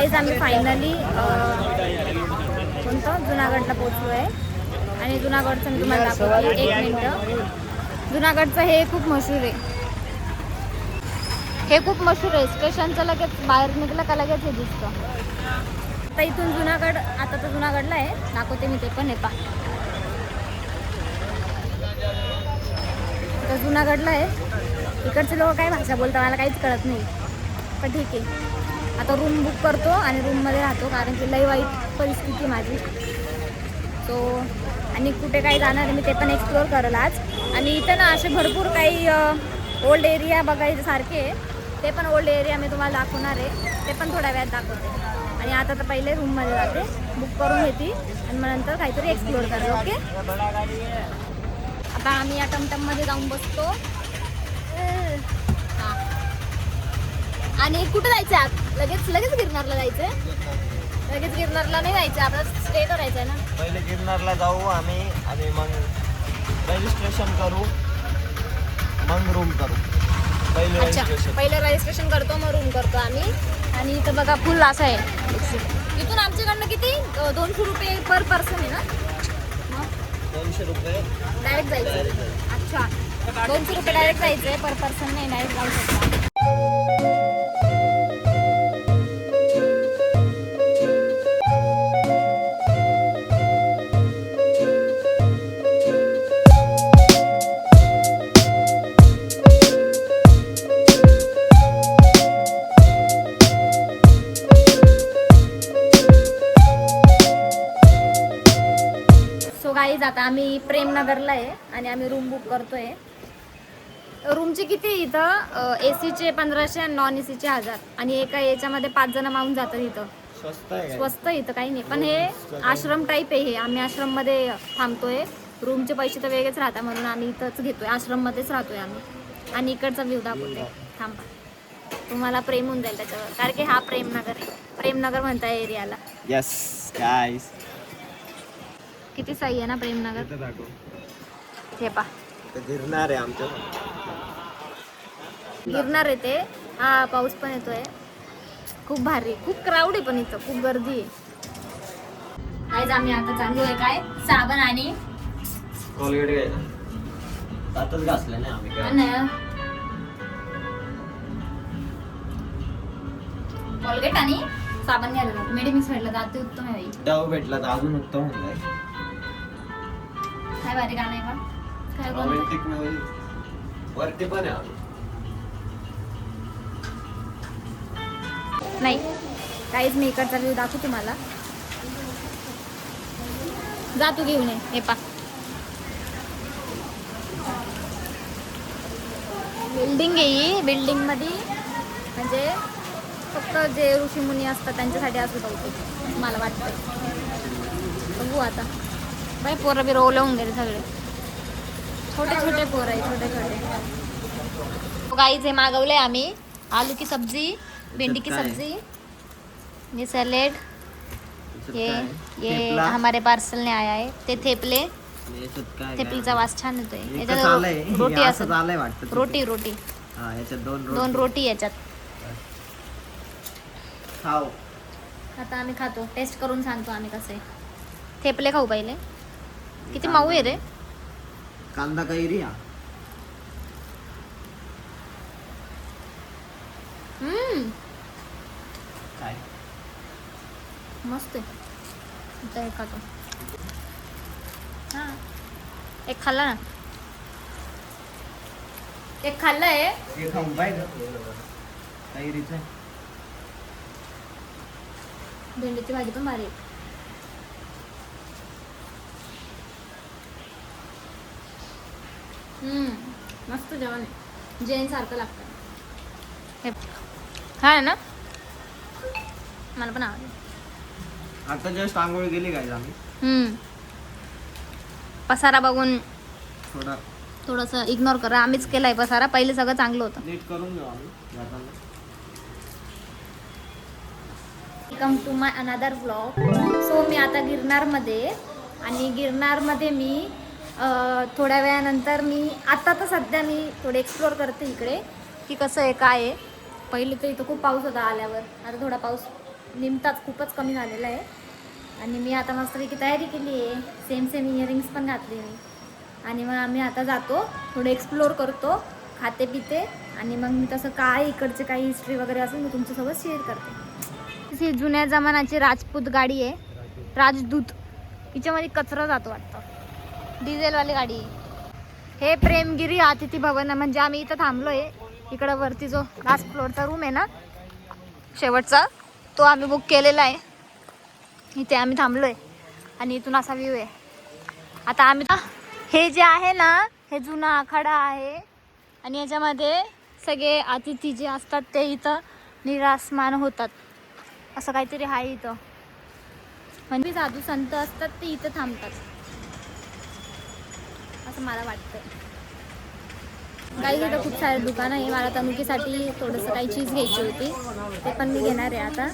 Guys आम्ही finally कोणतं जुनागडला पोचलो आहे आणि जुनागडचं मी तुम्हाला दाखवते. 1 मिनटं. जुनागडचं हे खूप मशहूर आहे, हे खूप मशहूर आहे. स्टेशनचं लगेच बाहेर निघलं का लगेच हे दिसतं. आता इथून जुनागड, आता तर जुनागडला आहे, दाखवते मी ते पण आहे पा. आता जुनागडला आहे. इकडचे लोक काय भाषा बोलतात मला काहीच कळत नाही, पण ठीक आहे. आता रूम बुक करतो आणि रूममध्ये राहतो, कारण की लई वाईट परिस्थिती माझी. सो आणि कुठे काही जाणार आहे मी ते पण एक्सप्लोअर करेल आज. आणि इथं ना असे भरपूर काही ओल्ड एरिया बघायचे सारखे आहे, ते पण ओल्ड एरिया मी तुम्हाला दाखवणार आहे, ते पण थोड्या वेळात दाखवते. आणि आता तर पहिले रूममध्ये जाते, बुक करून घेते आणि मग नंतर काहीतरी एक्सप्लोअर करेल. ओके, आता आम्ही या टमटममध्ये जाऊन बसतो. हां, आणि कुठं जायचं आहे? लगेच लगेच गिरनारला जायचं आहे? लगेच गिरनारला नाही जायचं, आपल्याला स्टे करायचं आहे ना. पहिले गिरनारला जाऊ आम्ही आणि मग रजिस्ट्रेशन करू, मग रूम करू. अच्छा, पहिले रजिस्ट्रेशन करतो मग रूम करतो आम्ही. आणि इथं बघा फुल असं आहे. इथून आमच्याकडनं किती 200 रुपये पर पर्सन आहे ना. 200 रुपये डायरेक्ट जायचं. अच्छा, 200 रुपये डायरेक्ट जायचं आहे, पर पर्सन नाही, डायरेक्ट जाऊ शकता. गाईज आता आम्ही प्रेमनगरला आहे आणि आम्ही रूम बुक करतोय. रूमचे किती इथं AC चे 1500 आणि नॉन AC चे 1000. आणि एका याच्यामध्ये 5 जण मावून जातात. इथं स्वस्त इथं काही नाही, पण हे आश्रम टाईप आहे. हे आम्ही आश्रममध्ये थांबतोय. रूमचे पैसे तर वेगळेच राहतात, म्हणून आम्ही इथंच घेतोय, आश्रममध्येच राहतोय आम्ही. आणि इकडचा व्ह्यू दाखवते, थांबा, तुम्हाला प्रेम होऊन जाईल त्याच्यावर, कारण की हा प्रेमनगर आहे. प्रेमनगर म्हणताय एरियाला. यस गाईस, किती सही आहे ना प्रेमनगर. हे पा गिरणार आहे आमचं, गिरणार आहे ते. हा पाऊस पण येतोय, खूप भारी, खूप क्राऊड आहे, पण इथं खूप गर्दी आहे. आज आम्ही आता चाललो आहे काय, साबण आणि कोलगेट घ्यायचं. आताच घासलं नाही आम्ही काय. कोलगेट आणि साबण घ्यायला मेडिमिक्स भेटला तर अति उत्तम आहे. डव भेटला तर अजून उत्तम होऊन जाईल. काय भारी गाणं आहे का? काय रोमॅन्टिक मेमरी वरती पण आहे. नाही काहीच, मी इकडचा व्ह्यू दाखवू तुम्हाला. जा तू घेऊन ये. हे पा बिल्डिंग आहे ही. बिल्डिंग मध्ये म्हणजे फक्त जे ऋषीमुनी असतात त्यांच्यासाठी असं बहुतेक मला वाटतं. बघू आता. बाई पोरं बी रोल होऊन गेले सगळे, छोटे छोटे पोरं आहे, छोटे छोटे. गाईच हे मागवलंय आम्ही, आलू की सब्जी, भेंडी की सब्जी, ये सैलेड, ये हमारे पार्सल ने आया है. ते थेपले, थेपलीचा वास छान येतोय. याच्यात रोटी असं, रोटी रोटी दोन रोटी याच्यात. खाऊ आता आम्ही खातो, टेस्ट करून सांगतो आम्ही कसे. थेपले खाऊ पहिले. किती मऊ आहे रे. कांदा कैरी. काय मस्त आहे. आता हे खातो. हां, एक खाल्ला ना, एक खाल्लंय. हे खाऊन पाहिजे कैरीचं. भेंडीची भाजी पण भारी आहे. मस्त जेवण आहे, जैन सारखं लागतं. हा ना, मला पण आवडलं. आता जस्ट आंघोळ गेली काय आम्ही. पसारा बघून थोडा थोडंसं इग्नोर करा. आम्हीच केलाय पसारा, पहिले सगळं चांगलं होतं. नीट करून घेऊ आम्ही जाताना. Welcome to my another vlog. So मी आता गिरनारमध्ये, आणि गिरनारमध्ये मी थोड्या वेळानंतर मी आता तर सध्या मी थोडे एक्सप्लोअर करते इकडे की कसं आहे काय आहे. पहिले तर इथं खूप पाऊस होता आल्यावर, आता थोडा पाऊस निमताच खूपच कमी झालेला आहे. आणि मी आता मस्तपैकी तयारी केली आहे. सेम इयरिंग्स पण घातली मी. आणि मग आम्ही आता जातो, थोडं एक्सप्लोअर करतो, खाते पिते. आणि मग मी तसं काय इकडचे काही हिस्ट्री वगैरे असेल मी तुमच्यासोबत शेअर करते. ही जुन्या जमान्याची राजपूत गाडी आहे, राजदूत. हिच्यामध्ये कचरा जातो वाटतं, डिझेलवाली गाडी आहे. हे प्रेमगिरी अतिथी भवन म्हणजे आम्ही इथं थांबलोय. इकडं वरती जो लास्ट फ्लोअरचा रूम आहे ना, शेवटचा, तो आम्ही बुक केलेला आहे. इथे आम्ही थांबलोय आणि इथून असा व्ह्यू आहे. आता आम्ही हे जे आहे ना, हे जुना आखाडा आहे आणि याच्यामध्ये सगळे अतिथी जे असतात ते इथं निरासमान होतात, असं काहीतरी आहे इथं. म्हणजे साधू संत असतात ते इथं थांबतात असं मला वाटतं. काही इथं खूप सारे दुकान आहे. मला तनुकीसाठी थोडंसं काही चीज घ्यायची होती, ते पण मी घेणार आहे. आता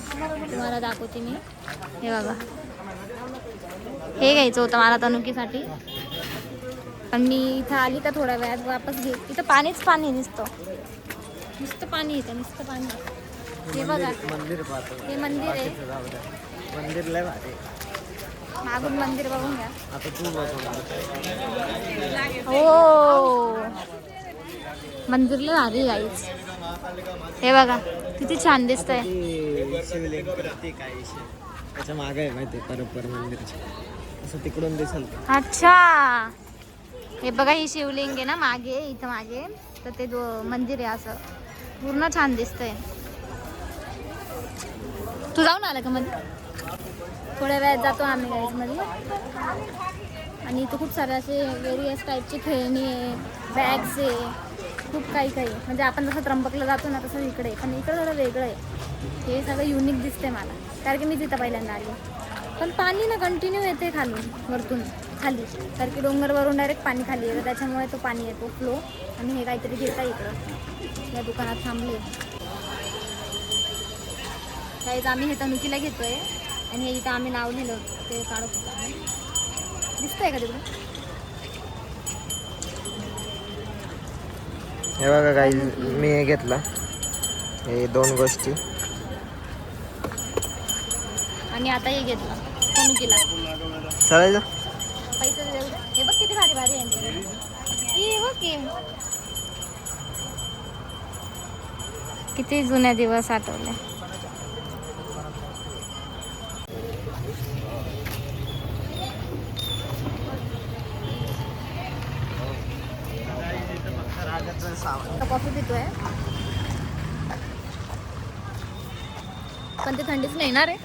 तुम्हाला दाखवते मी. हे बघा, हे घ्यायचं होतं मला तनुकीसाठी, पण मी इथं आली का थोड्या वेळात वापस घे. इथं पाणीच पाणी नुसतं पाणी इथं, नुसतं पाणी. हे बघा, हे मंदिर आहे. मंदिर लय भारी. मागून मंदिर बघून घ्या. आता तू हो, मंदिरला भारी जायच. हे बघा किती छान दिसतंय. शिवलिंग प्रतीक आहे. त्याच्या मागे आहे माहिती, परपर मंदिरच्या असं तिकडून दिसेल. अच्छा, हे बघा, ही शिवलिंग आहे ना मागे, इथं मागे. तर ते मंदिर आहे, असं पूर्ण छान दिसतंय. तू जाऊन आला का मध्ये? थोड्या वेळात जातो आम्ही गाईज मध्ये. आणि इथं खूप सारे असे वेरियस टाईपचे खेळणी आहे, बॅग्स आहे, खूप काही म्हणजे आपण जसं त्र्यंबकला जातो ना तसं इकडे. पण इकडे थोडं वेगळं आहे. हे सगळं युनिक दिसतंय मला, कारण की मी तिथं पहिल्यांदा आली. पण पाणी ना कंटिन्यू येते खालून, वरतून खाली, कारण की डोंगरवरून डायरेक्ट पाणी खाली येतं, त्याच्यामुळे तो पाणी येतो फ्लो. आणि हे काहीतरी घेता इकडं या दुकानात थांबले. काहीच आम्ही हे तनुकीला घेतोय आणि हे इथं आम्ही नाव लिहिलं होतं ते काढत होतो. दिसतंय का तिकडे? हे बघा काही मी हे घेतला, हे 2 गोष्टी. आणि आता हे घेतलं तनुकीला. चालायचं. पैसे देऊ दे. हे बघ किती भारी भारी आहे. हे बघ किती जुने दिवस आठवले. कॉफी पितोय, पण ते थंडीच नाही ना रे.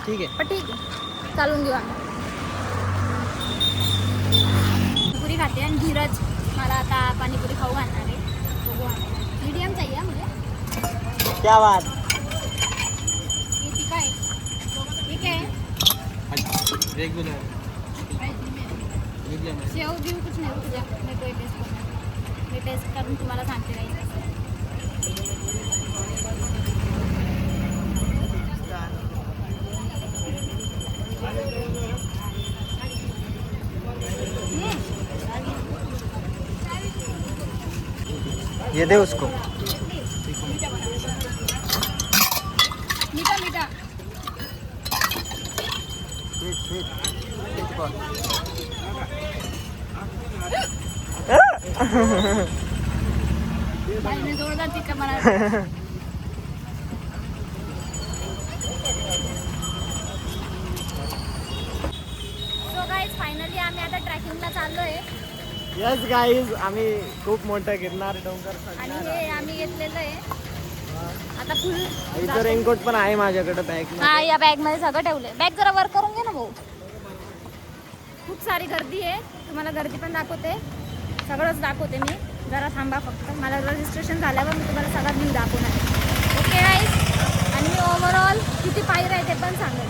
ठीक आहे, पण ठीक आहे, चालून घेऊ आम्ही. पुरी खाते आणि धीरज मला आता पाणीपुरी खाऊ घालणार आहे. बघू आम्ही. मीडियम चाहिए मुझे. क्या बात. ये ठीक आहे, ठीक आहे. रेगुलर शेव देऊ कुछ नाही तुझ्या. मी टेस्ट करून तुम्हाला सांगते नाही. ये दे उसको. मीठा मीठा. बाईने जोरदार टिक्का मारा. सो गाईज फायनली आम्ही आता ट्रॅकिंगला चाललोय. यस गाईज, आम्ही खूप मोठं गिरणार डोंगर. आणि हे आम्ही घेतलेलं आहे आता फुल. इथं रेनकोट पण आहे माझ्याकडे बॅग. हा, या बॅग मध्ये सगळं ठेवलंय. बॅग जरा वर करून घे ना भाऊ. खूप सारी गर्दी आहे, तुम्हाला गर्दी पण दाखवते, सगळंच दाखवते मी. जरा थांबा फक्त, मला रजिस्ट्रेशन झाल्यावर मी तुम्हाला सगळा व्ह्यू दाखवणार आहे. Okay guys. आणि मी ओव्हरऑल किती पायऱ्या आहे ते पण सांगेल,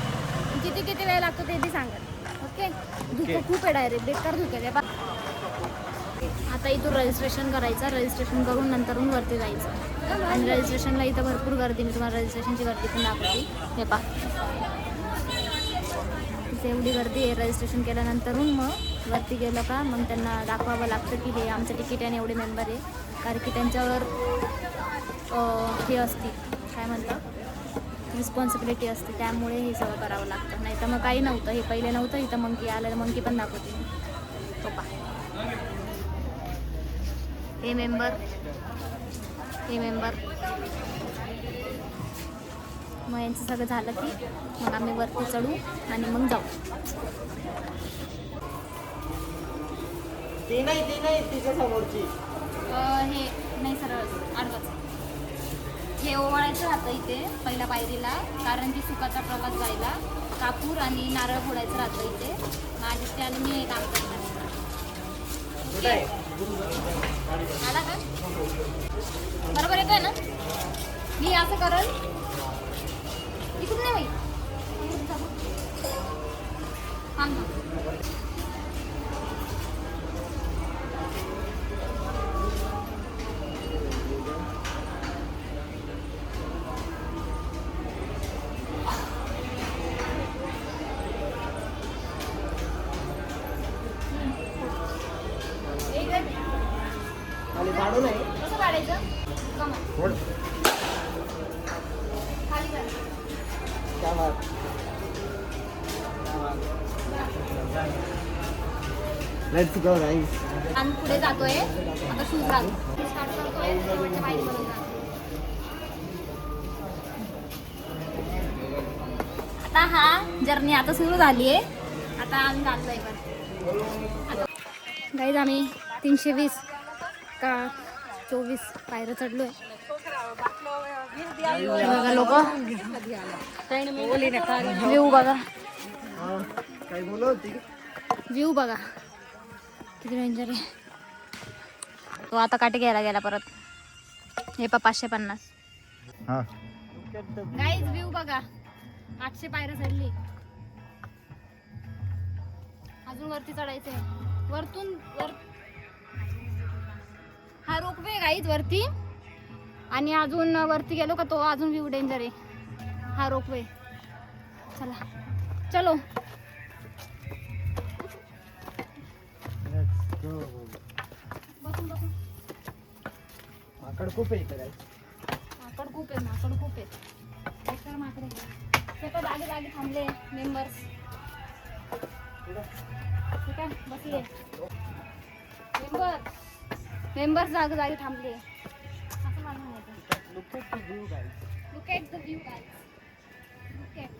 किती वेळ लागतो ते बी सांगेल. ओके. धुकं खूप आहे, डायरेक्ट बेकार धुकं आहे. बा आता इथून रजिस्ट्रेशन करायचं, रजिस्ट्रेशन करून नंतरून वरती जायचं. आणि रजिस्ट्रेशनला इथं भरपूर गर्दी, मी तुम्हाला रजिस्ट्रेशनची गर्दी पण दाखवते. हे पा इथे एवढी गर्दी आहे. रजिस्ट्रेशन केल्यानंतरून मग वरती गेलं का मग त्यांना दाखवावं लागतं की हे आमचं तिकीट आहे आणि एवढे मेंबर आहे, कारण की त्यांच्यावर हे असते काय म्हणतात रिस्पॉन्सिबिलिटी असते, त्यामुळे हे सगळं करावं लागतं. नाही तर मग काही नव्हतं. हे पहिले नव्हतं इथं मंकी आलं, मंकी पण दाखवते मी. पप्पा हे मेंबर मग यांचं सगळं झालं की मग आम्ही वरती चढू आणि मग जाऊ. ती नाही तिच्या समोरची. हे नाही सरळ आडवच. हे ओवाळायचं राहतं इथे पहिल्या पायरीला, कारण की सुखाचा प्रवास जायला कापूर आणि नारळ फोडायचं राहतं इथे. माझी त्याला मी हे काम करणार. आला का बरोबर येतोय ना? मी असं करल इकडून नाही बाई. थांब खाली पाडू नाही. कसं काढायचं? कम फोड. खाली कर. क्या बात. लेट्स गो गाईस. आम्ही पुढे जातोय. आता शूज घालू. स्टार्ट करतोय. शेवटच्या पायरीपर्यंत जातो. आता हा जर्नी आता सुरू झाली आहे. आता आम्ही चाललोय बरं. गाईज आम्ही 320 का 24 पायऱ्या चढलोय. बघा लोक व्ह्यू बघा. काय बोलत होती? व्ह्यू बघा किती डेंजर आहे. तो आता काठी घ्यायला गेला परत. हे 550. हा गाईज व्ह्यू बघा. 800 पायऱ्या चढली. अजून वरती चढायचंय. वरतून हा रोपवे गाईज वरती. आणि अजून वरती गेलो का तो अजून व्ह्यू डेंजर आहे. हा रोपवे. चला चलो. बसून माकड खूप आहे इकडे. माकड खूप आहे. एकतर माकडे ते पण जागी थांबले मेंबर्स. ठीक आहे बसले मेंबर्स जागी थांबले. असं मला म्हणायचं. Look at the view, guys. Look at the view, guys. Look at.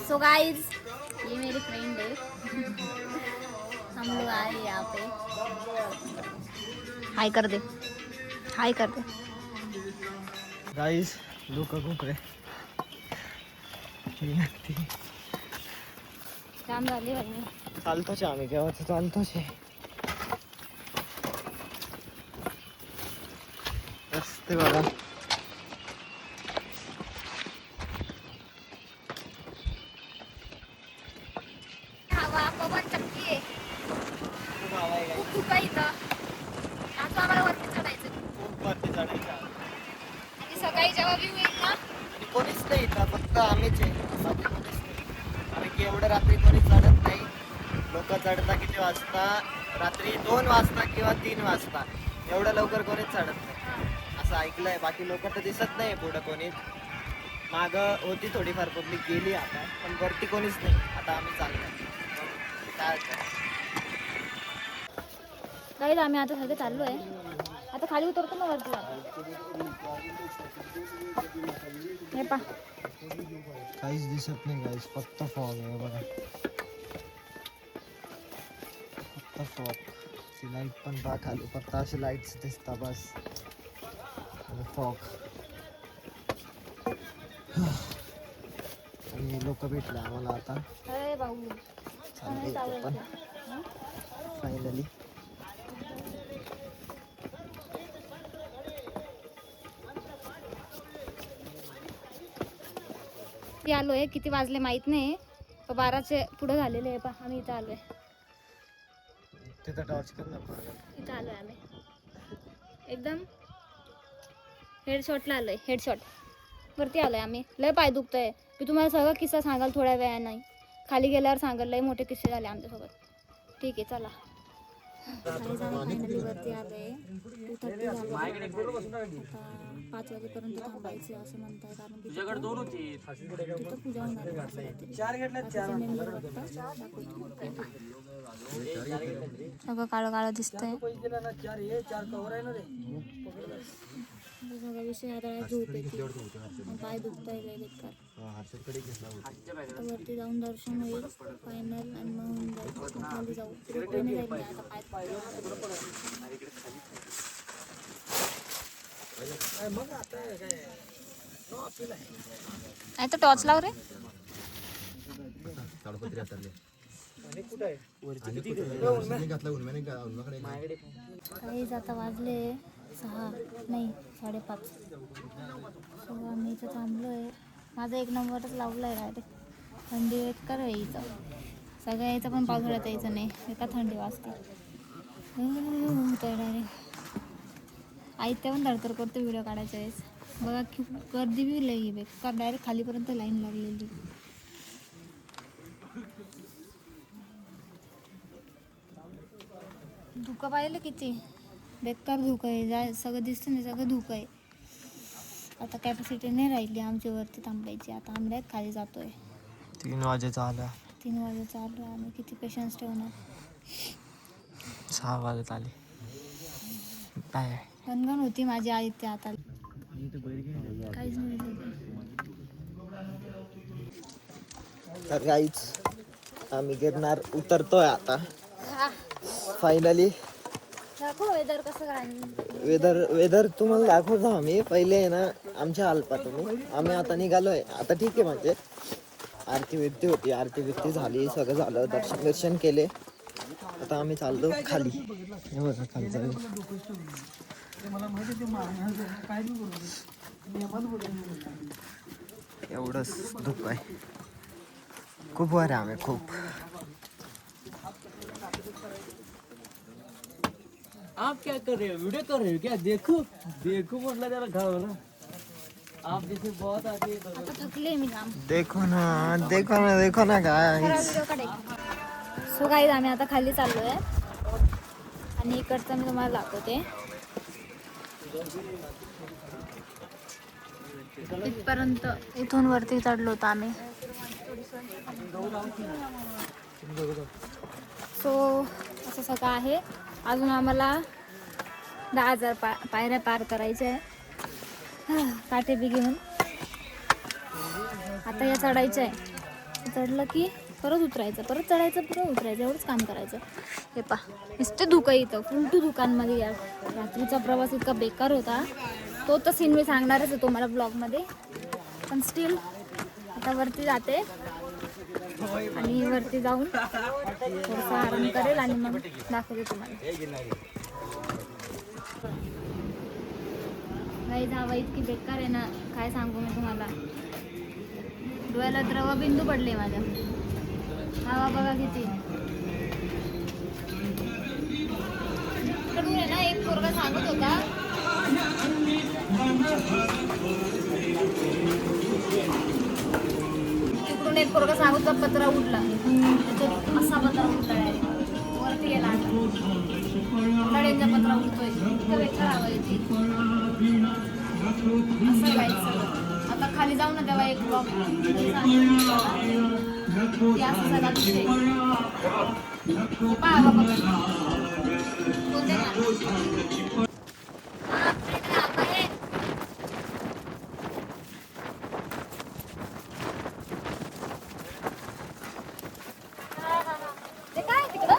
So guys, ये मेरी फ्रेंड है. हम लोग आए यहाँ पे. हाय कर दे. गाईस लोक खूप रे. काम झाली भाई मी. चालतोच आम्ही केव्हाच चालतोच आहे. रस्ते बघा. हवा पवन चक्की आहे. खूप हवा आहे guys. खूप आहे इथं. आता आम्हाला वरती चढायचं. खूप वरती चढायचं. आणि सकाळी जेव्हा व्ह्यू येईल ना. आणि कोणीच नाही इथं, फक्त आम्हीच आहे. बाकी कोणीच नाही. कारण की एवढं रात्री कोणीच चढत नाही. लोक चढता किती वाजता? रात्री 2 वाजता किंवा 3 वाजता. एवढं लवकर कोणीच चढत नाही असं ऐकलंय. बाकी लोक तर दिसत नाही पुढं कोणीच. मागं होती थोडीफार पब्लिक, गेली आता. पण वरती कोणीच नाही. आता आम्ही चाललोय. काय होतं? गाईज आम्ही आता सगळे चाललो आहे. आता खाली उतरतो ना वरती जातो. हे पा काहीच दिसत नाही गाईस. फक्त फॉग आहे बघा. फक्त फॉग. ती लाईट पण पहा खाली. फक्त अशी लाईट्स दिसतात बस. फॉग. आणि लोक भेटले आम्हाला आता. अरे भाऊ चाललंय पण फायनली. आलोय. किती वाजले माहित नाही. 12चे पुढे झालेले आहे. पा आम्ही इथं आलोय. तिथं टॉर्च कर ना. इथं आलोय आम्ही. एकदम हेडशॉटला आलोय. हेडशॉट वरती आलोय आम्ही. लय पाय दुखतोय. मी तुम्हाला सगळं किस्सा सांगाल थोड्या वेळा नाही. खाली गेल्यावर सांगायला लय मोठे किस्से झाले आमच्यासोबत. ठीक आहे चला. फायनली वरती आलोय. 2:30 झालं. आता 5 वाजेपर्यंत थांबायचे असं म्हणताय, कारण की तिथं पूजा होणार आहे. काळं काळं दिसतंय सगळा विषय. आता झोप येते, पाय दुखतंय लय बेकार. आता वरती जाऊन दर्शन होईल फायनल आणि मग होऊन जाईल. खाली जाऊ रोपवेने जाईल मी आता. पाय नाही तर टॉर्च लाव रे. काही आता वाजले 6 नाही 5:30. सो आम्ही इथं थांबलोय. माझा 1 नंबरच लावलाय डायरेक्ट. थंडी वेट कर यायचं सगळं यायचं, पण पावसाळ्यात यायचं नाही. एका थंडी वाजते डायरेक्ट. आई ते पण धडतर करतो व्हिडिओ काढायच्या वेळेस. बघा की गर्दी बी लई बेकार. डायरेक्ट खालीपर्यंत लाईन लागलेली. धुकं पाहिलं किती बेकार धुकं आहे. सगळं दिसतं नाही, सगळं धुकं आहे. आता कॅपॅसिटी नाही राहिली आमची वरती थांबायची. आता आम्ही डायरेक्ट खाली जातोय. 3 वाजेचा आला. 3 वाजेचा आलो. आम्ही किती पेशन्स ठेवणार. 6 वाजत आले. काय गणगण होती माझी आई ते. आता काहीच नाही. तर काहीच आम्ही गिरनार उतरतोय आता फायनली. दाखव वेदर कसं काय. वेदर तुम्हाला दाखवतो आम्ही. पहिले आहे ना आमच्या अल्पा तुम्ही. आम्ही आता निघालोय. आता ठीक आहे म्हणजे आरती बिरती होती. आरती बिरती झाली, सगळं झालं. दर्शन केले. आता आम्ही चाललो खाली. हे बघा खाली चाललो. एवढंच धूप आहे. खूप वर आहे आम्ही खूप. आप क्या कर रहे हो? वीडियो कर रहे हो क्या? देखो देखो मतलब जरा खाओ ना. आप जैसे बहुत आती है तो आता थकले मी काम. देखो ना काय. सो गाईज आम्ही आता खाली चाललोय आणि इकडचं मी तुम्हाला दाखवते. इथपर्यंत इथून वरती चढलो होतो आम्ही. सो असं सगळं आहे. अजून आम्हाला 10,000 पायऱ्या पार करायच्या आहे काटे बी घेऊन. आता या चढायचं आहे. चढलं की परत उतरायचं, परत चढायचं, परत उतरायचं. एवढंच काम करायचं. हे पा नुसते धुकं इथं फुलटू दुकानमध्ये. या रात्रीचा प्रवास इतका बेकार होता. तो तर सीन मी सांगणारच आहे तुम्हाला ब्लॉगमध्ये. पण स्टील आता वरती जाते आणि वरती जाऊन थोडंसं आराम करेल आणि मग दाखवते तुम्हाला. नाही जावं इतकी बेकार आहे ना, काय सांगू मी तुम्हाला. डोळ्याला द्रव बिंदू पडले माझ्या. हवा बघा किती. इकडून आहे ना एक पोरगा सांगत होता तिकडून एक पोरगा सांगत होता पत्रा उडला. त्याच्यात असा पत्रा उडला डायरेक्ट वरती गेला. तड्यांचा पत्रा उडतोय. इतकं बेकार हवा येते. असं जायचं. आता खाली जाऊ ना तेव्हा एक ब्लॉक असं सगळा दिसते. पहा बघा बोलते ना. ते काय तिकडं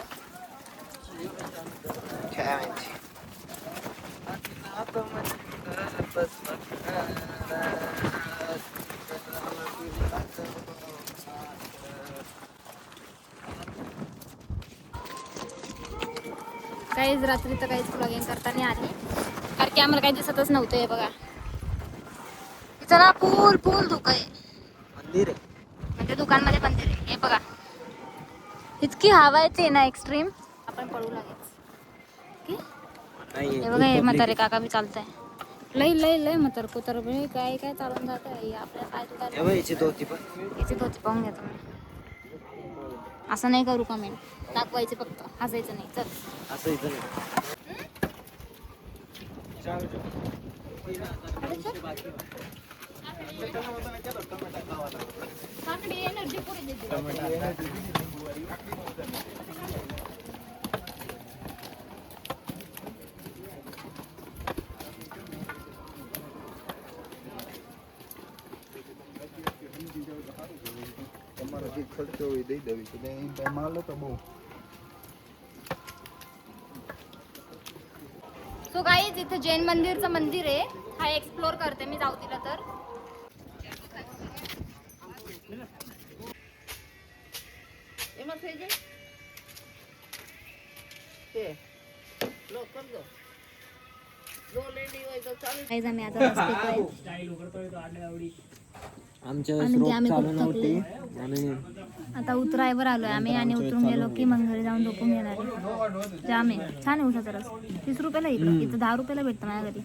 काहीच रात्री तर काहीच ब्लॉगिंग करता नाही आली, कारण की आम्हाला काही दिसतच नव्हतं. हे बघा इथं ना फुल धुकं आहे. मंदिर आहे म्हणजे दुकानमध्ये मंदिर आहे. हे बघा इतकी हवा येते ना एक्स्ट्रीम. आपण पळू लागेल. हे बघा हे म्हातारे काका बी चालतंय. लय म्हातार कोतर काय चालून जात आहे. आपल्या पाय दुकान याची धोती पण. याची धोती पाहून घ्या तुम्ही. असं नाही करू कमेंट, दाखवायचे फक्त, हसायचं नाही. चल असं इथं नाही. सो गाईज इथे जैन मंदिरचं मंदिर आहे, हा एक्सप्लोर करते मी, जाऊ दिला तर. गाईज आम्ही आता रस्ते आमच्या आम्ही खूप चालू थकले. नव्हती आणि आता उतरायवर आलोय आम्ही आणि उतरून गेलो की मग घरी जाऊन झोपून घेणार आहे. जाम आहे, छान आहे उसाचा रस. 30 रुपयाला इकडं, इथं 10 रुपयाला भेटतं माझ्या घरी.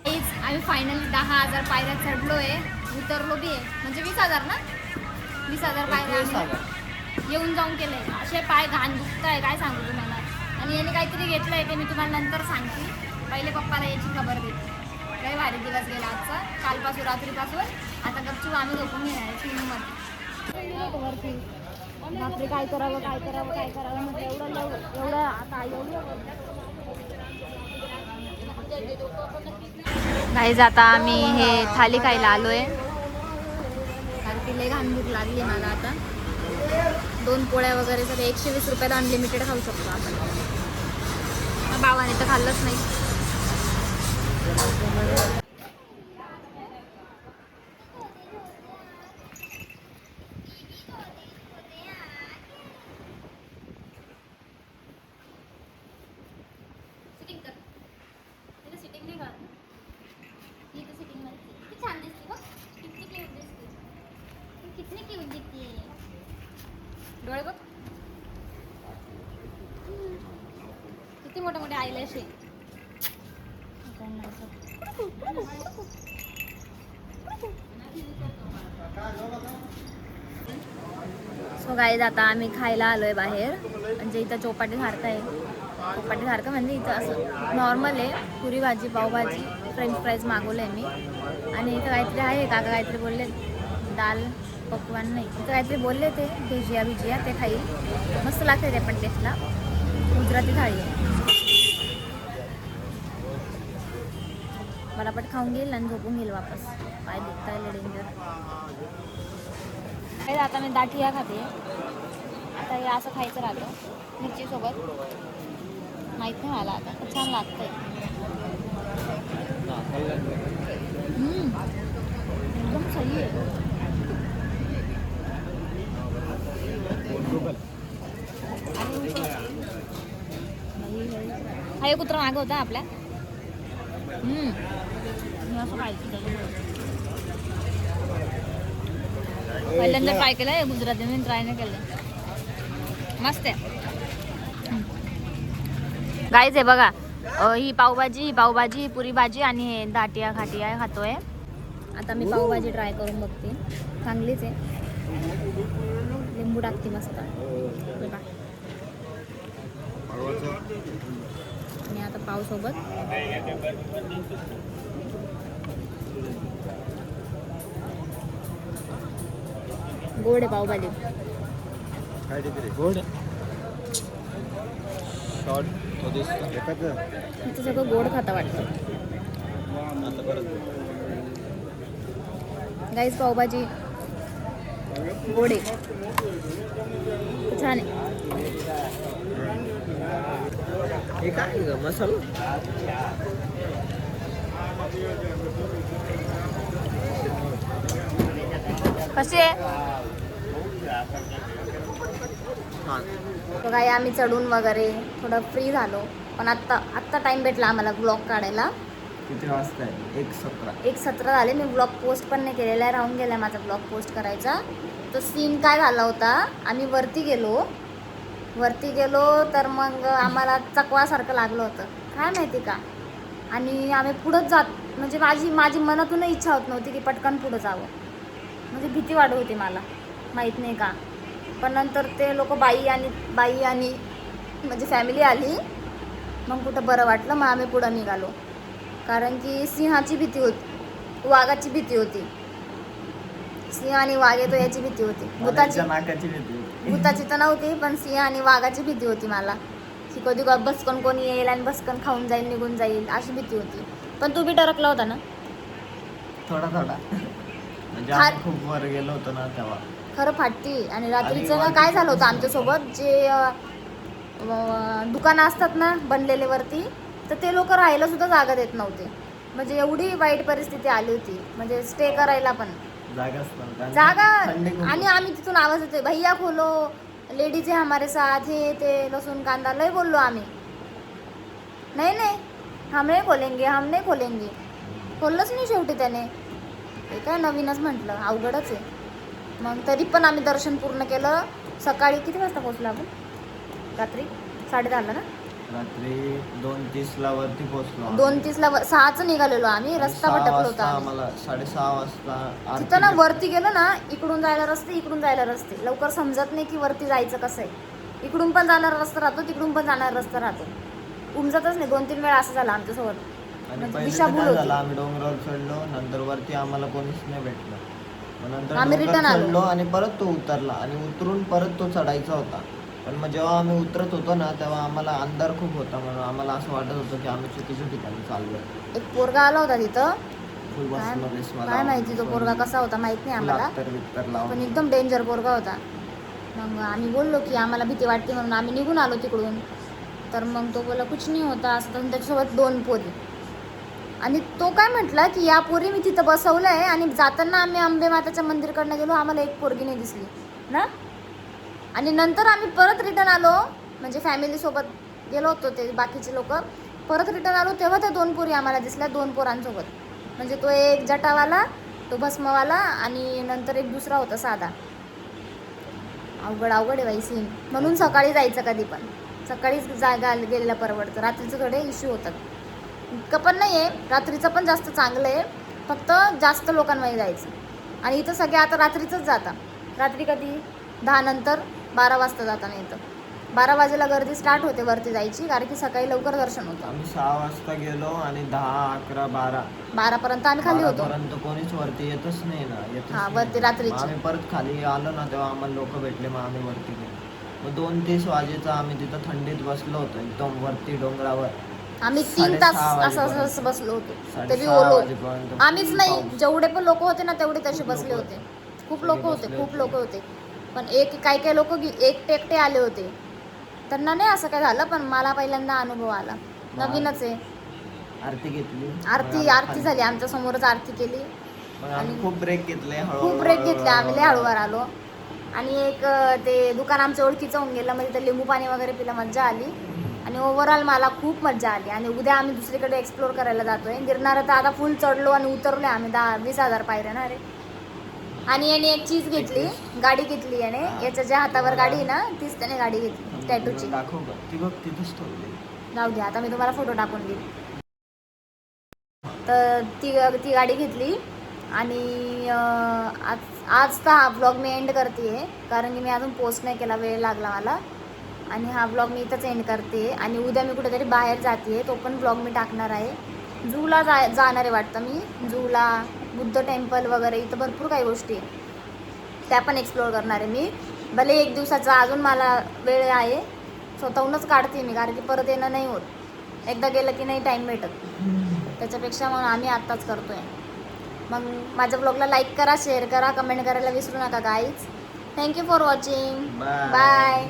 आम्ही फायनली 10,000 पायऱ्या चढलोय, उतरलो बी आहे. म्हणजे 20,000 ना, 20,000 पायऱ्या आम्ही येऊन जाऊन केलंय. असे पाय घाण दुखताय, काय सांगू तुम्हाला. आणि याने काहीतरी घेतलंय ते मी तुम्हाला नंतर सांगते. पहिले पप्पाला याची खबर देते. लय भारी दिवस गेला आजचा, कालपासून रात्रीपासून. आता गपचूप आम्ही झोपून घेणार आहे स्विमिंगमध्ये वरती. बापरे, काय करावं काय करावं काय करावं म्हटलं. एवढं आता गाईज आता आम्ही हे थाली खायला आलोय, कारण की लय घाण भूक लागली मला आता. 2 पोळ्या वगैरे सगळे 120 रुपयाला अनलिमिटेड खाऊ शकतो आपण. बाबाने तर खाल्लंच नाही. डोळे बघ किती मोठे मोठे आयलॅश आहे. सो गाईज आता आम्ही खायला आलोय बाहेर. म्हणजे इथं चौपाटी सारखं आहे. चौपाटी सारखं म्हणजे इथं असं नॉर्मल आहे. पुरी भाजी, पावभाजी, फ्रेंच फ्राईज मागवलं आहे मी. आणि इथं काहीतरी आहे, काका काहीतरी बोलले, दाल पकवान नाही, इथं काहीतरी बोलले ते भिजिया ते खाईल. मस्त लागते ते पण टेस्टला. गुजराती थाळी आहे. पटापट खाऊन घेईल आणि झोपून घेईल वापस. पाय दुखता आहे डेंजर. आता मी दाठिया खाते. आता हे असं खायचं राहतं मिरचीसोबत. माहीत नाही मला आता, छान लागतंय. एकदम सही आहे. हा एक कुत्रा मागं होता आपल्या. असं खायचं पहिल्यांदा ट्राय केलंय गुजराती, ट्राय नाही केलं. मस्त आहे गाईज. आहे बघा, ही पावभाजी पुरी भाजी आणि हे दाटिया खाटिया खातोय. आता मी पावभाजी ट्राय करून बघते, चांगलीच आहे. लिंबू टाकते मस्त. आणि आता पाव सोबत गोड आहे पावभाजी. गोड इथं सगळं गोड खाता वाटतं. गाईस पावभाजी गोड आहे, छान आहे. हे काय मसाला कशी आहे? काही आम्ही चढून वगैरे थोडं फ्री झालो. पण आत्ता टाइम भेटला आम्हाला ब्लॉग काढायला. किती वाजता आहे? 1:17 झाले. मी ब्लॉग पोस्ट पण नाही केलेला आहे, राहून गेला माझा ब्लॉग पोस्ट करायचा. तो सीन काय झाला होता, आम्ही वरती गेलो तर मग आम्हाला चकवासारखं लागलं होतं, काय माहिती का. आणि आम्ही पुढंच जात, म्हणजे माझी मनातून इच्छा होत नव्हती की पटकन पुढं जावं. म्हणजे भीती वाटत होती मला, माहीत नाही का. पण नंतर ते लोक बाई आणि म्हणजे फॅमिली आली, मग कुठं बरं वाटलं, मग आम्ही पुढं निघालो. कारण की सिंहाची भीती होती, वाघाची भीती होती. सिंह आणि वाघ येतो याची भीती होती. भूताची नाकाची भीती. भूताची तर नव्हती, पण सिंह आणि वाघाची भीती होती मला, की कधी बसकन कोणी येईल आणि बसकन खाऊन जाईल, निघून जाईल, अशी भीती होती. पण तू बी डरकला होता ना? थोडा म्हणजे फार- आम्ही खूप वर गेलो होतो ना तेव्हा. खरं फाटती. आणि रात्रीचं आणि ना काय झालं होतं आमच्यासोबत, जे दुकानं असतात ना बनलेले वरती, तर ते लोक राहायला सुद्धा जागा देत नव्हते. म्हणजे एवढी वाईट परिस्थिती आली होती, म्हणजे स्टे करायला पण जागाच नव्हती. जागा. थंडी खूप आणि आम्ही तिथून आवाज येतोय, भैया खोलो, लेडीज है हमारे साथ, हे ते लसूण कांदा लय बोललो आम्ही. नाही हम नाही खोलेंगे. खोललंच नाही शेवटी त्याने. हे काय नवीनच म्हटलं, अवघडच आहे. मग तरी पण आम्ही दर्शन पूर्ण केलं. सकाळी किती वाजता पोहोचलो आपण? रात्री 10:30 ना? रात्री 2:30 वरती पोहोचलो आम्ही. 2:30 6चं निघालेलो आम्ही. आणि रस्ता 6 भटकलो वाजता होता आम्ही. आम्हाला 6:30 वाजता आरती तिथं ना भेटली. वरती गेलो ना, इकडून जायला रस्ते, लवकर समजत नाही की वरती जायचं कसं आहे. इकडून पण जाणारा रस्ता राहतो, तिकडून पण जाणारा रस्ता राहतो. उमजतच नाही. 2-3 वेळा असं झालं आमच्यासोबत. आणि म्हणजे पहिले दिशाभूल तर काय होती. झालं, आम्ही डोंगरावर चढलो, नंतर वरती आम्हाला कोणीच नाही भेटलं. मग नंतर आम्ही डोंगर return आलो. चढलो आणि परत तो उतरला आणि उतरून परत तो चढायचा होता. पण मग जेव्हा आम्ही उतरत होतो ना, तेव्हा आम्हाला अंधार खूप होता, म्हणून आम्हाला असं वाटत होतं की आम्ही चुकीच्या ठिकाणी चाललोय. एक पोरगा आला होता तिथं. फुल काय माहिती तो पोरगा कसा होता, माहित नाही आम्हाला, पण एकदम डेंजर पोरगा होता. मग आम्ही बोललो की आम्हाला भीती वाटते, म्हणून आम्ही निघून आलो तिकडून. तर मग तो बोला कुछ नाही होता असं. तर त्याच्यासोबत 2 पोरी. आणि तो काय म्हटला की या पोरी मी तिथं बसवलंय, आणि जाताना आम्ही अंबे माताच्या मंदिरकडनं गेलो, आम्हाला एक पोरगी नाही दिसली ना. आणि नंतर आम्ही परत रिटर्न आलो, म्हणजे फॅमिलीसोबत गेलो होतो, ते बाकीचे लोक परत रिटर्न आलो, तेव्हा त्या 2 पोरी आम्हाला दिसल्या, 2 पोरांसोबत. म्हणजे तो एक जटावाला, तो भस्मवाला, आणि नंतर एक दुसरा होता साधा. अवघड आहे बाई सीन. म्हणून सकाळी जायचं कधी पण, सकाळीच जागा गेलेला परवडतं. रात्रीचं थोडे इश्यू होतात. इतकं पण नाही आहे, रात्रीचं पण जास्त चांगलं आहे, फक्त जास्त लोकांमध्ये जायचं. आणि इथं सगळे आता रात्रीचंच जाता. रात्री कधी 10 नंतर 12 वाजता जाताना येतं. 12 वाजेला गर्दी स्टार्ट होते वरती जायची, कारण की सकाळी लवकर दर्शन होतं. आम्ही 6 वाजता गेलो आणि 10, 11, 12पर्यंत आम्ही खाली होतो. 12पर्यंत कोणीच वरती येतच नाही ना. हा, वरती रात्रीची. मग आम्ही परत खाली आलो ना, तेव्हा आम्हाला लोक भेटले, मग आम्ही वरती गेलो. मग 2:30 वाजेचा आम्ही तिथं थंडीत बसलो होतो, एकदम वरती डोंगरावर. आम्ही 3 तास 6:30 असं बसलो होतो. ते बी 6:30 ओलो. वाजेपर्यंत आम्हीच नाही, पाऊस. जेवढे पण लोक होते ना तेवढे तसे बसले होते. खूप लोक होते. पण काही लोक एकटे आले होते, त्यांना नाही असं काय झालं. पण मला पहिल्यांदा अनुभव आला, नवीनच आहे. आरती घेतली. आरती झाली, आमच्या समोरच आरती केली. मग आम्ही खूप ब्रेक घेतले, खूप ब्रेक घेतले आम्ही, लय हळूवार आलो. आणि एक ते दुकान आमच्या ओळखीचं होऊन गेलं, म्हणजे ते लिंबू पाणी वगैरे पिलं, मज्जा आली. आणि ओव्हरऑल मला खूप मज्जा आली. आणि उद्या आम्ही दुसरीकडे एक्सप्लोर करायला जातोय. गिरनार तर आता फुल चढलो आणि उतरलो आम्ही 10-20 पायऱ्या ना रे. आणि याने एक चीज घेतली, गाडी घेतली याने, याच्या ज्या हातावर गाडी आहे ना, तीच त्याने गाडी घेतली टॅटूची. दाखव का ती, बघ तिथंच ठेवली. जाऊ दे, आता मी तुम्हाला फोटो टाकून देईन. तर ती गाडी घेतली. आणि आज तर हा ब्लॉग मी एंड करते, कारण की मी अजून पोस्ट नाही केला, वेळ लागला मला. आणि हा ब्लॉग मी इथंच एंड करते. आणि उद्या मी कुठेतरी बाहेर जाते, तो पण ब्लॉग मी टाकणार आहे. जूला जाणार आहे वाटतं मी. जूला, बुद्ध टेम्पल वगैरे, इथं भरपूर काही गोष्टी आहे, त्या पण एक्सप्लोअर करणार आहे मी. भले 1 दिवसाचा अजून मला वेळ आहे, स्वतःहूनच काढते मी, कारण की परत येणं नाही होत. एकदा गेलं की नाही टाईम भेटत. त्याच्यापेक्षा मग आम्ही आत्ताच करतो आहे. मग माझ्या ब्लॉगला लाईक करा, शेअर करा, कमेंट करायला विसरू नका guys. Thank you for watching. Bye.